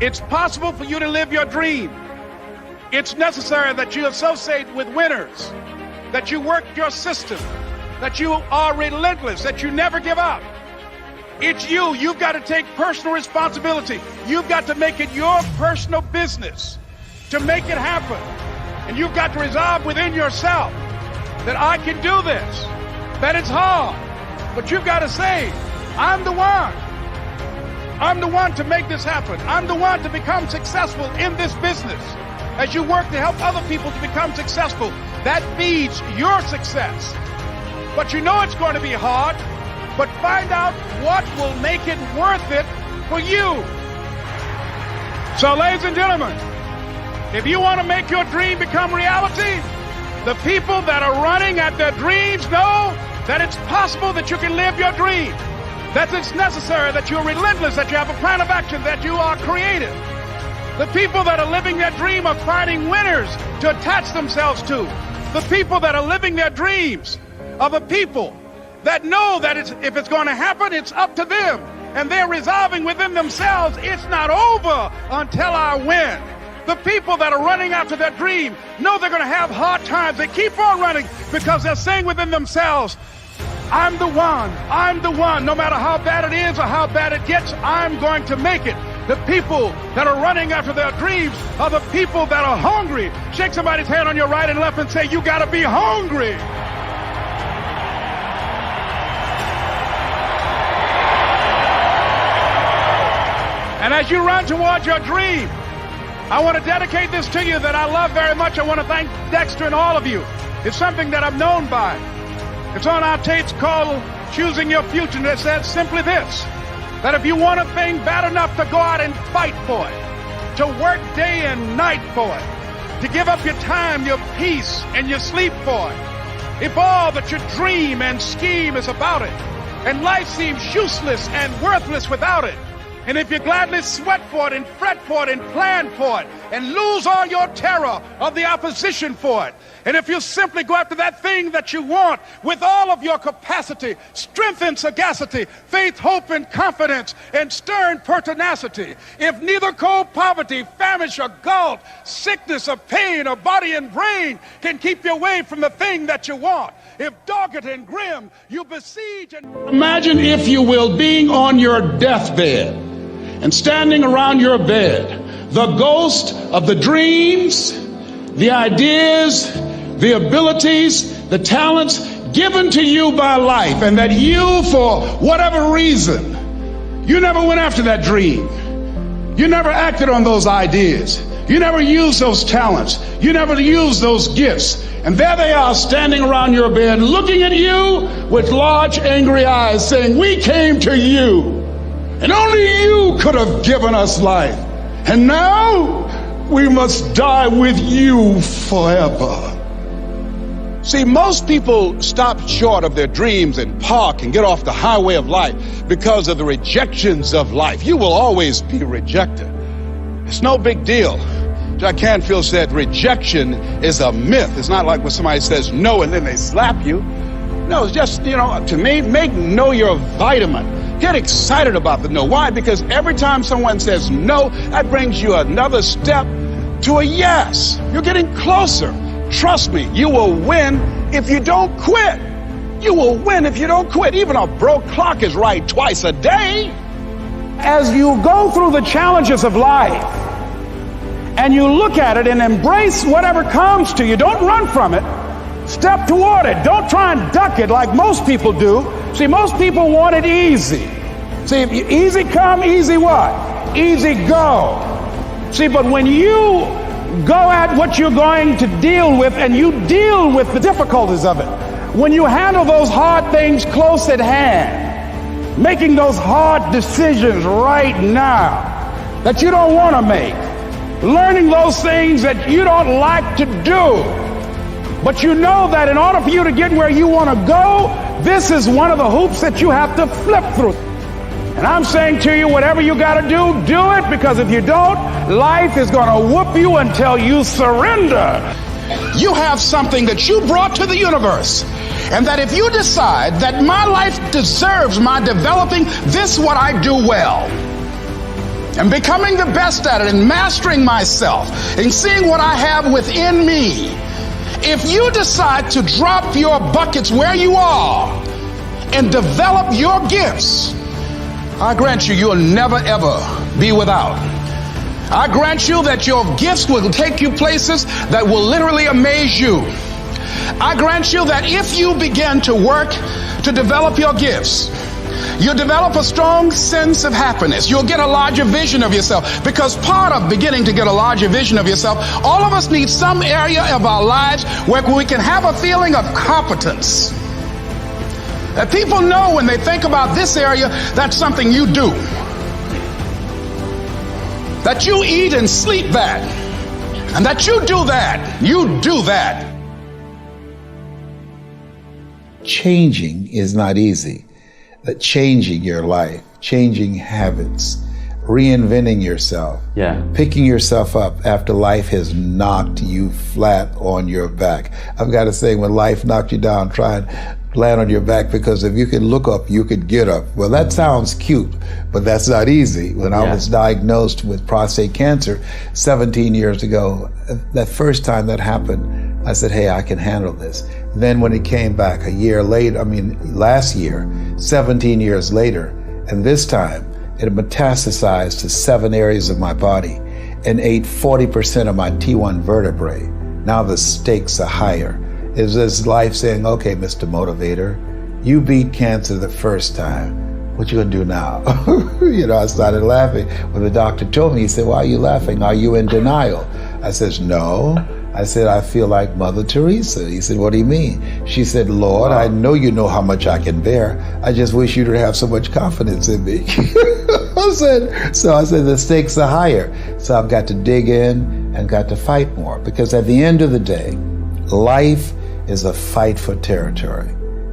It's possible for you to live your dream. It's necessary that you associate with winners, that you work your system, that you are relentless, that you never give up. It's you. You've got to take personal responsibility. You've got to make it your personal business to make it happen. And you've got to resolve within yourself that I can do this, that it's hard, but you've got to say, I'm the one. I'm the one to make this happen. I'm the one to become successful in this business. As you work to help other people to become successful, that feeds your success. But you know it's going to be hard, but find out what will make it worth it for you. So, ladies and gentlemen, if you want to make your dream become reality, the people that are running at their dreams know that it's possible that you can live your dream, that it's necessary, that you're relentless, that you have a plan of action, that you are creative. The people that are living their dream are finding winners to attach themselves to. The people that are living their dreams are the people that know that if it's going to happen, it's up to them. And they're resolving within themselves, it's not over until I win. The people that are running after their dream know they're going to have hard times. They keep on running because they're saying within themselves, I'm the one, no matter how bad it is or how bad it gets, I'm going to make it. The people that are running after their dreams are the people that are hungry. Shake somebody's hand on your right and left and say, you got to be hungry. And as you run towards your dream, I want to dedicate this to you that I love very much. I want to thank Dexter and all of you. It's something that I'm known by. It's on our tapes called Choosing Your Future, and it says simply this, that if you want a thing bad enough to go out and fight for it, to work day and night for it, to give up your time, your peace, and your sleep for it, if all that you dream and scheme is about it, and life seems useless and worthless without it, and if you gladly sweat for it and fret for it and plan for it and lose all your terror of the opposition for it, and if you simply go after that thing that you want with all of your capacity, strength and sagacity, faith, hope and confidence, and stern pertinacity, if neither cold poverty, famish or gulf, sickness or pain or body and brain can keep you away from the thing that you want, if dogged and grim you besiege and... Imagine, if you will, being on your deathbed and standing around your bed, the ghost of the dreams, the ideas, the abilities, the talents given to you by life, and that you, for whatever reason, you never went after that dream. You never acted on those ideas. You never used those talents. You never used those gifts. And there they are standing around your bed looking at you with large angry eyes saying, we came to you and only you could have given us life. And now we must die with you forever. See, most people stop short of their dreams and park and get off the highway of life because of the rejections of life. You will always be rejected. It's no big deal. Jack Canfield said rejection is a myth. It's not like when somebody says no and then they slap you. No, it's just, to me, make no your vitamin. Get excited about the no. Why? Because every time someone says no, that brings you another step to a yes. You're getting closer. Trust me, you will win if you don't quit. You will win if you don't quit. Even a broke clock is right twice a day. As you go through the challenges of life and you look at it and embrace whatever comes to you, don't run from it. Step toward it. Don't try and duck it like most people do. See, most people want it easy. See, easy come, easy what? Easy go. See, but when you go at what you're going to deal with and you deal with the difficulties of it, when you handle those hard things close at hand, making those hard decisions right now that you don't want to make, learning those things that you don't like to do, but you know that in order for you to get where you want to go, this is one of the hoops that you have to flip through. And I'm saying to you, whatever you got to do it, because if you don't, life is going to whoop you until you surrender. You have something that you brought to the universe, and that if you decide that my life deserves my developing, this is what I do well. and becoming the best at it and mastering myself and seeing what I have within me, if you decide to drop your buckets where you are and develop your gifts, I grant you, you'll never ever be without. I grant you that your gifts will take you places that will literally amaze you. I grant you that if you begin to work to develop your gifts, you'll develop a strong sense of happiness. You'll get a larger vision of yourself, because part of beginning to get a larger vision of yourself, all of us need some area of our lives where we can have a feeling of competence. That people know when they think about this area, that's something you do. That you eat and sleep that. And that you do that. You do that. Changing is not easy. That changing your life, changing habits, reinventing yourself, picking yourself up after life has knocked you flat on your back. I've got to say, when life knocked you down, try and land on your back, because if you could look up, you could get up. Well, that sounds cute, but that's not easy. When I was diagnosed with prostate cancer 17 years ago, that first time that happened, I said, hey, I can handle this. Then when it came back a year later, last year, 17 years later, and this time it metastasized to 7 areas of my body and ate 40% of my T1 vertebrae. Now the stakes are higher. It's this life saying, okay, Mr. Motivator, you beat cancer the first time. What you gonna do now? I started laughing. When the doctor told me, he said, why are you laughing? Are you in denial? I said, no. I said, I feel like Mother Teresa. He said, what do you mean? She said, Lord, I know you know how much I can bear. I just wish you to have so much confidence in me. I said, the stakes are higher. So I've got to dig in and got to fight more, because at the end of the day, life is a fight for territory.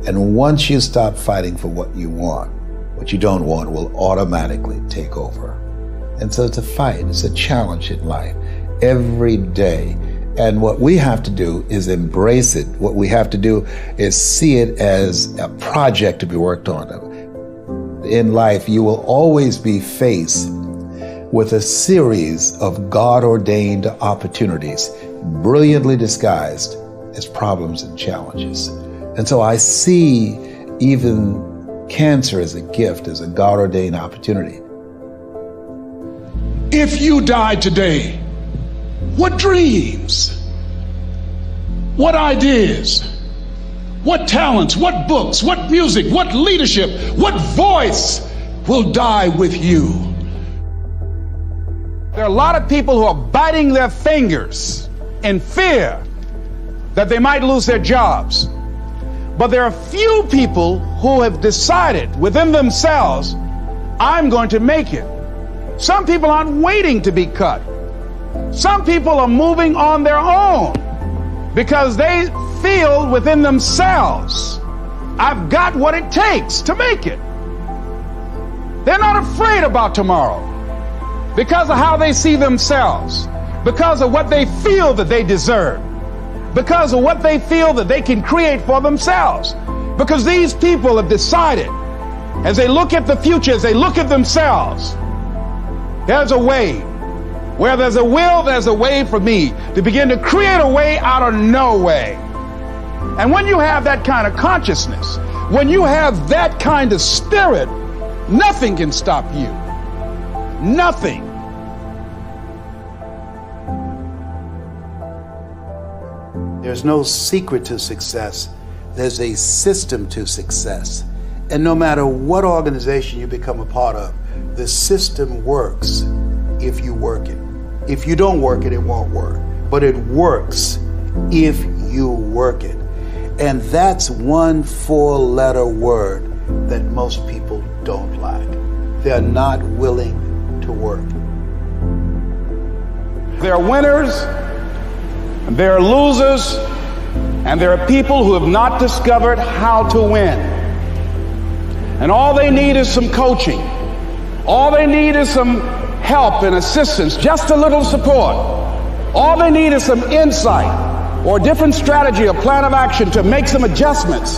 And once you stop fighting for what you want, what you don't want will automatically take over. And so it's a fight, it's a challenge in life every day. And what we have to do is embrace it. What we have to do is see it as a project to be worked on. In life, you will always be faced with a series of God-ordained opportunities, brilliantly disguised as problems and challenges. And so I see even cancer as a gift, as a God-ordained opportunity. If you died today, what dreams, what ideas, what talents, what books, what music, what leadership, what voice will die with you? There are a lot of people who are biting their fingers in fear that they might lose their jobs. But there are few people who have decided within themselves, I'm going to make it. Some people aren't waiting to be cut. Some people are moving on their own because they feel within themselves, I've got what it takes to make it. They're not afraid about tomorrow because of how they see themselves, because of what they feel that they deserve, because of what they feel that they can create for themselves. Because these people have decided, as they look at the future, as they look at themselves, there's a way. Where there's a will, there's a way for me to begin to create a way out of no way. And when you have that kind of consciousness, when you have that kind of spirit, nothing can stop you. Nothing. There's no secret to success. There's a system to success. And no matter what organization you become a part of, the system works if you work it. If you don't work it, it won't work. But it works if you work it. And that's one 4-letter word that most people don't like. They're not willing to work. There are winners, and there are losers, and there are people who have not discovered how to win. And all they need is some coaching. All they need is some help and assistance, just a little support. All they need is some insight or a different strategy, a plan of action to make some adjustments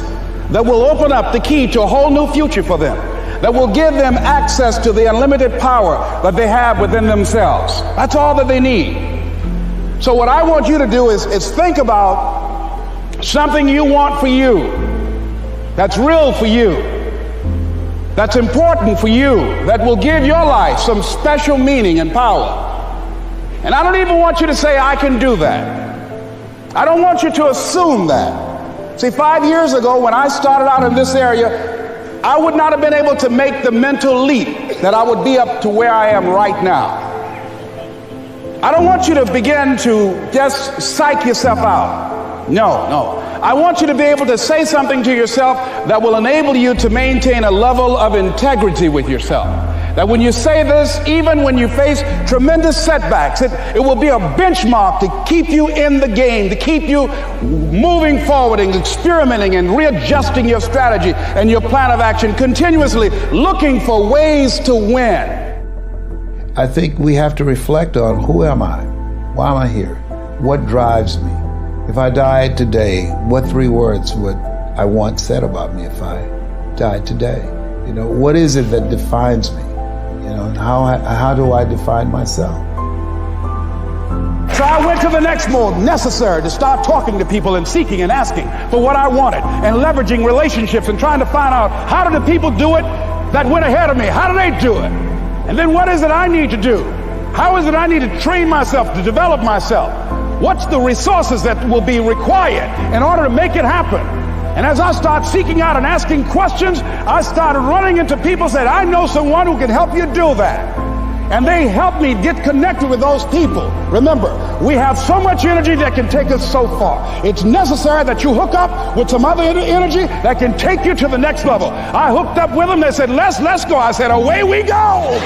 that will open up the key to a whole new future for them. that will give them access to the unlimited power that they have within themselves. That's all that they need. So what I want you to do is think about something you want for you, that's real for you, that's important for you, that will give your life some special meaning and power. And I don't even want you to say, I can do that. I don't want you to assume that. See, 5 years ago when I started out in this area, I would not have been able to make the mental leap that I would be up to where I am right now. I don't want you to begin to just psych yourself out. No. I want you to be able to say something to yourself that will enable you to maintain a level of integrity with yourself. That when you say this, even when you face tremendous setbacks, it will be a benchmark to keep you in the game, to keep you moving forward and experimenting and readjusting your strategy and your plan of action, continuously looking for ways to win. I think we have to reflect on, who am I? Why am I here? What drives me? If I died today, what 3 words would I want said about me if I died today? You know, what is it that defines me? You know, and how do I define myself? So I went to the next mode necessary to start talking to people and seeking and asking for what I wanted and leveraging relationships and trying to find out, how do the people do it that went ahead of me? How do they do it? And then what is it I need to do? How is it I need to train myself, to develop myself? What's the resources that will be required in order to make it happen? And as I start seeking out and asking questions, I started running into people who said, I know someone who can help you do that. And they helped me get connected with those people. Remember, we have so much energy that can take us so far. It's necessary that you hook up with some other energy that can take you to the next level. I hooked up with them. They said, let's go. I said, away we go.